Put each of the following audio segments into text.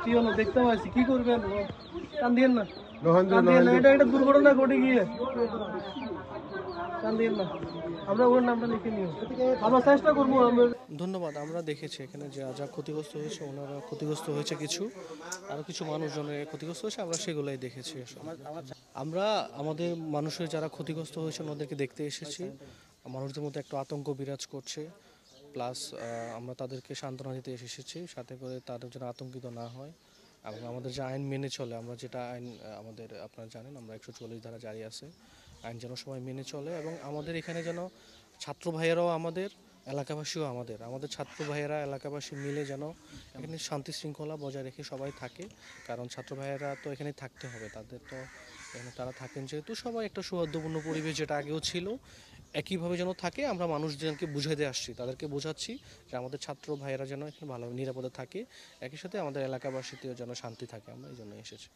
কি হলো দেখতে পাচ্ছি, কি করবেন? কান দিয়েন না, এটা দুর্ঘটনা ঘটে গিয়ে কান দিয়েন না। আমরা ওর নামটা লিখে নিও, আমরা চেষ্টা করবো। ধন্যবাদ। আমরা দেখেছি এখানে যা ক্ষতিগ্রস্ত হয়েছে, ওনারা ক্ষতিগ্রস্ত হয়েছে কিছু, আরও কিছু মানুষজনের ক্ষতিগ্রস্ত হয়েছে, আমরা সেগুলোই দেখেছি। আমরা আমাদের মানুষের যারা ক্ষতিগ্রস্ত হয়েছে ওনাদেরকে দেখতে এসেছি। মানুষদের মধ্যে একটা আতঙ্ক বিরাজ করছে, প্লাস আমরা তাদেরকে সান্ত্বনা দিতে এসেছি, সাথে করে তাদের যেন আতঙ্কিত না হয় এবং আমাদের যে আইন মেনে চলে। আমরা যেটা আইন আমাদের আপনারা জানেন, আমরা 144 ধারা জারি আছে, আইন যেন সবাই মেনে চলে। এবং আমাদের এখানে যেন ছাত্র ভাইয়েরাও আমাদের, এলাকাবাসীও আমাদের ছাত্র ভাইয়েরা এলাকাবাসী মিলে যেন এখানে শান্তি শৃঙ্খলা বজায় রেখে সবাই থাকে। কারণ ছাত্র ভাইয়েরা তো এখানে থাকতে হবে, তাদের তো এখানে তারা থাকেন যেহেতু, সবাই একটা সৌহার্দ্যপূর্ণ পরিবেশ যেটা আগেও ছিল একইভাবে যেন থাকে। আমরা মানুষজনকে বুঝাইতে আসছি, তাদেরকে বোঝাচ্ছি যে আমাদের ছাত্র ভাইয়েরা যেন এখানে ভালো নিরাপদে থাকে, একই সাথে আমাদের এলাকাবাসীতেও যেন শান্তি থাকে। আমরা এই জন্য এসেছি।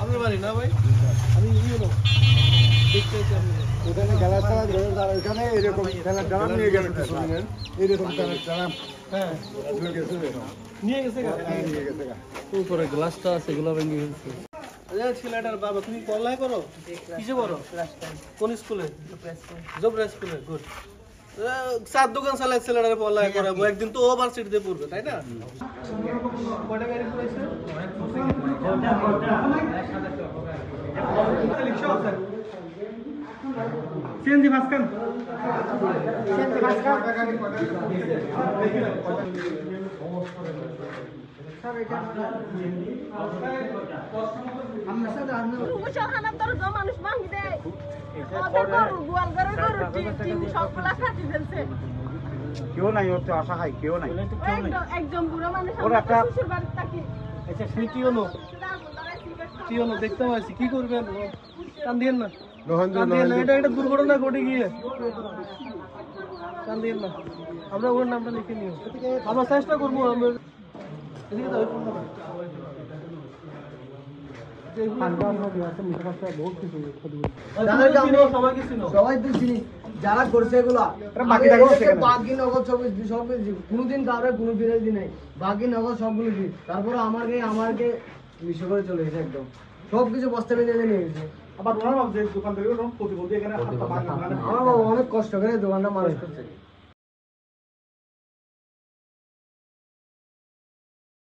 আপনার বাড়ি না ভাই? আমি ওখানে খেলার খেলা ধরে তারা ওখানে এরকম খেলার ড্রাম নিয়ে গেল, এরকম খেলার ড্রাম নিয়ে গেছে উপরে গ্লাসটা আছে, এগুলো ভেঙে গেছে। ছেলেটার বাবা, তুমি পড়ালেখা করো? কিসে পড়ো? কোন স্কুলে? জোবরা স্কুলে। গুড। চার দোকান চালায় ছেলেটারে পড়ালেখা করাবো, একদিন তো ওভার সিটিতে পড়বে, তাই না? কয়টা গাড়ি পড়েছে? সিএনজি ভাস্কান, সিএনজি ভাস্কান কেউ নাই, ওর তো আশা খাই কেউ নাই, একদম বুড়ো মানুষ। কি হলো, কি হলো দেখতে পাচ্ছি, কি করবেন? কান দিয়েন না, এটা দুর্ঘটনা ঘটে গিয়ে কান দিয়েন না। আমরা ওর নামটা লিখে নিও, আমরা চেষ্টা করবো। আমরা যারা করছে এগুলা বাকি নগদ সব কোনোদিন কাউরে কোনো বিরোধী নাই, বাকি নগদ সবগুলো দিন। তারপরে আমাকে বিষয় করে চলে গেছে, একদম সবকিছু বস্তা বেঁধে নিয়ে গেছে। আবার ওনার দোকান থেকে আমার বাবা অনেক কষ্ট করে দোকানটা মানুষ করছে।